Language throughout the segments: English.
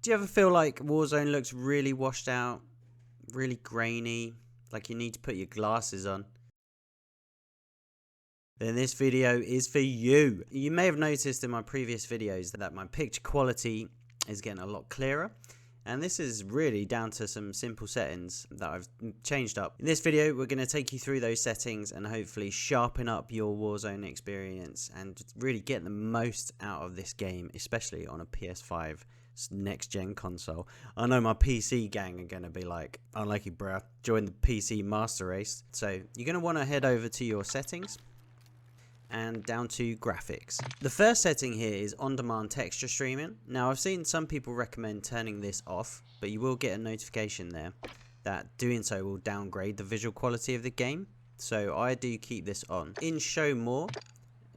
Do you ever feel like Warzone looks really washed out, really grainy, like you need to put your glasses on? Then this video is for you. You may have noticed in my previous videos that my picture quality is getting a lot clearer. And this is really down to some simple settings that I've changed up. In this video, we're going to take you through those settings and hopefully sharpen up your Warzone experience and really get the most out of this game, especially on a PS5 next gen console. I know my PC gang are going to be like, unlucky bruh, join the PC master race. So you're going to want to head over to your settings and down to graphics. The first setting here is on-demand texture streaming. Now I've seen some people recommend turning this off, but you will get a notification there that doing so will downgrade the visual quality of the game. So I do keep this on. In show more,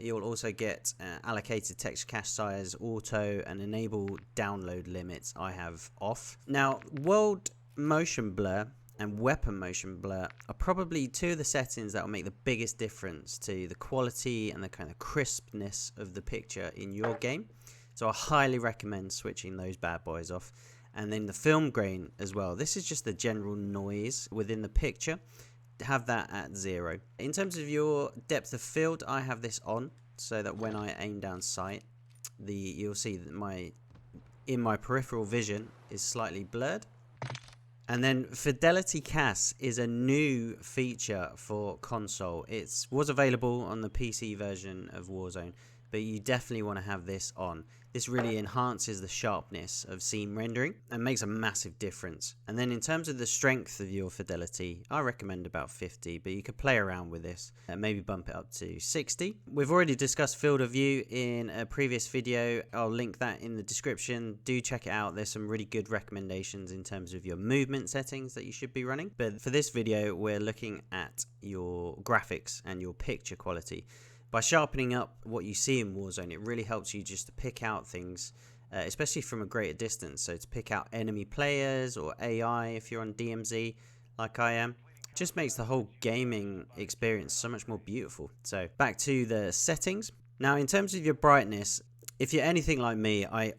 you'll also get allocated text cache size, auto, and enable download limits I have off. Now world motion blur and weapon motion blur are probably two of the settings that will make the biggest difference to the quality and the kind of crispness of the picture in your game. So I highly recommend switching those bad boys off. And then the film grain as well. This is just the general noise within the picture. Have that at 0. In terms of your depth of field, I have this on so that when I aim down sight, you'll see that my peripheral vision is slightly blurred. And then Fidelity CAS is a new feature for console. It was available on the PC version of Warzone, but you definitely want to have this on. This really enhances the sharpness of scene rendering and makes a massive difference. And then in terms of the strength of your fidelity, I recommend about 50, but you could play around with this and maybe bump it up to 60. We've already discussed field of view in a previous video. I'll link that in the description. Do check it out. There's some really good recommendations in terms of your movement settings that you should be running. But for this video, we're looking at your graphics and your picture quality. By sharpening up what you see in Warzone, it really helps you just to pick out things, especially from a greater distance. So to pick out enemy players or AI if you're on DMZ like I am. Just makes the whole gaming experience so much more beautiful. So back to the settings. Now in terms of your brightness, if you're anything like me, I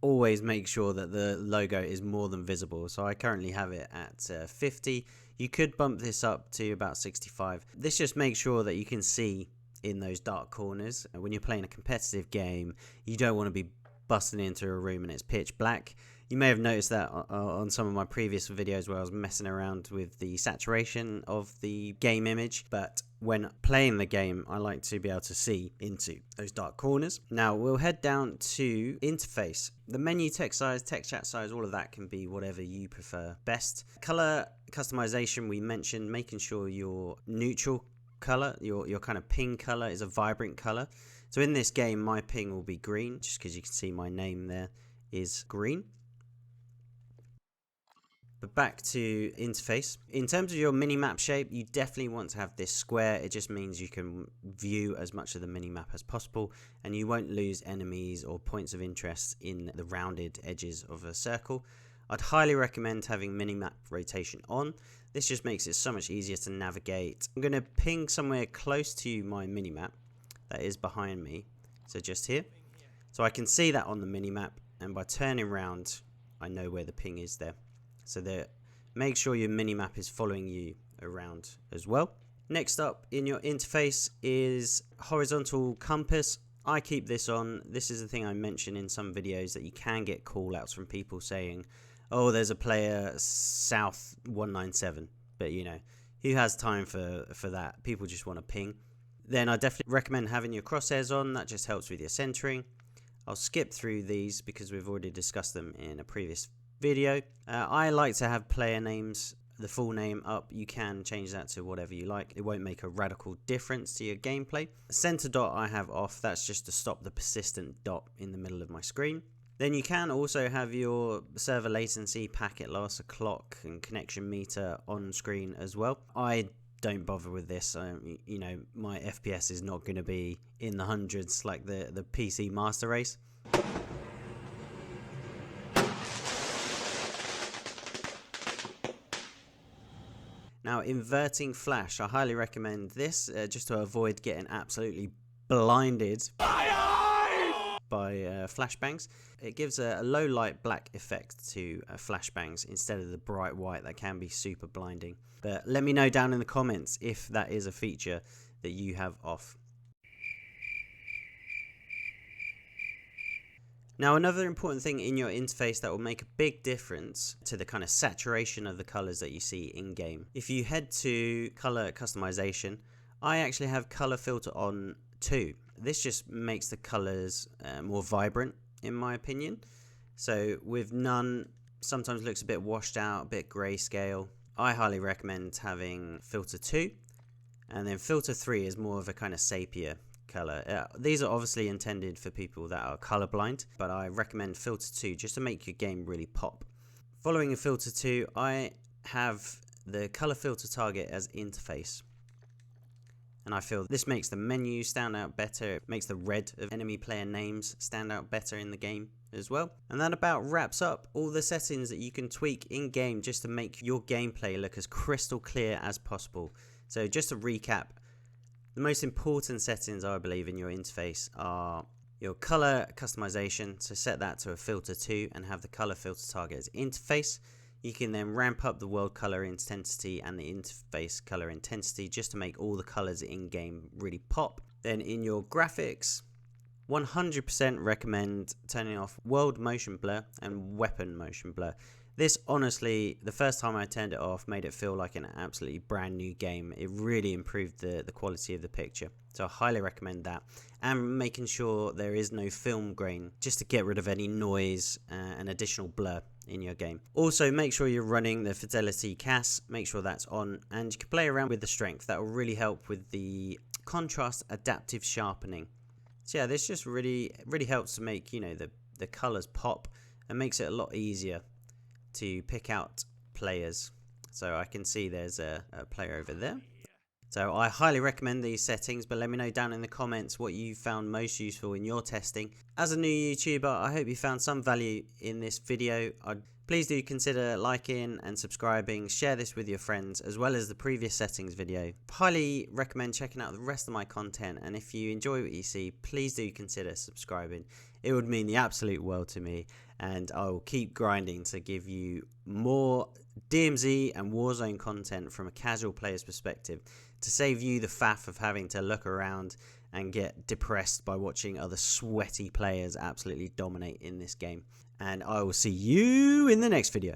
always make sure that the logo is more than visible. So I currently have it at 50. You could bump this up to about 65. This just makes sure that you can see in those dark corners. When you're playing a competitive game, you don't want to be busting into a room and it's pitch black. You may have noticed that on some of my previous videos where I was messing around with the saturation of the game image, but when playing the game, I like to be able to see into those dark corners. Now we'll head down to interface. The menu text size, text chat size, all of that can be whatever you prefer best. Color customization, we mentioned making sure your neutral color, your kind of ping color is a vibrant color. So in this game, my ping will be green, just because you can see my name there is green. But back to interface. In terms of your minimap shape, you definitely want to have this square. It just means you can view as much of the minimap as possible, and you won't lose enemies or points of interest in the rounded edges of a circle. I'd highly recommend having minimap rotation on. This just makes it so much easier to navigate. I'm going to ping somewhere close to my minimap that is behind me. So just here. So I can see that on the minimap, and by turning around, I know where the ping is there. So make sure your minimap is following you around as well. Next up in your interface is horizontal compass. I keep this on. This is the thing I mentioned in some videos, that you can get call outs from people saying, oh, there's a player south 197, but you know, who has time for that? People just want to ping. Then I definitely recommend having your crosshairs on. That just helps with your centering. I'll skip through these because we've already discussed them in a previous video. I like to have player names, the full name up. You can change that to whatever you like. It won't make a radical difference to your gameplay. Center dot I have off. That's just to stop the persistent dot in the middle of my screen. Then you can also have your server latency, packet loss, a clock, and connection meter on screen as well. I don't bother with this. You know, my FPS is not going to be in the hundreds like the PC master race. Now, inverting flash, I highly recommend this just to avoid getting absolutely blinded by flashbangs. It gives a low light black effect to flashbangs instead of the bright white that can be super blinding. But let me know down in the comments if that is a feature that you have off. Now, another important thing in your interface that will make a big difference to the kind of saturation of the colors that you see in game. If you head to color customization, I actually have color filter on too. This just makes the colors more vibrant in my opinion. So with none, sometimes looks a bit washed out, a bit grayscale. I highly recommend having filter 2, and then filter 3 is more of a kind of sepia color. These are obviously intended for people that are colorblind, but I recommend filter 2 just to make your game really pop. Following a filter 2, I have the color filter target as interface, and I feel this makes the menu stand out better. It makes the red of enemy player names stand out better in the game as well. And that about wraps up all the settings that you can tweak in game just to make your gameplay look as crystal clear as possible. So just to recap, the most important settings I believe in your interface are your color customization, so set that to a filter 2 and have the color filter target as interface. You can then ramp up the world color intensity and the interface color intensity just to make all the colors in game really pop. Then in your graphics, 100% recommend turning off world motion blur and weapon motion blur. This honestly, the first time I turned it off, made it feel like an absolutely brand new game. It really improved the quality of the picture. So I highly recommend that. And making sure there is no film grain, just to get rid of any noise and additional blur in your game. Also, make sure you're running the Fidelity CAS, make sure that's on, and you can play around with the strength. That will really help with the contrast adaptive sharpening. So yeah, this just really helps to make, you know, the colors pop and makes it a lot easier to pick out players. So I can see there's a player over there. So I highly recommend these settings, but let me know down in the comments what you found most useful in your testing. As a new YouTuber, I hope you found some value in this video. Please do consider liking and subscribing, share this with your friends, as well as the previous settings video. Highly recommend checking out the rest of my content, and if you enjoy what you see, please do consider subscribing. It would mean the absolute world to me, and I will keep grinding to give you more DMZ and Warzone content from a casual player's perspective, to save you the faff of having to look around and get depressed by watching other sweaty players absolutely dominate in this game. And I will see you in the next video.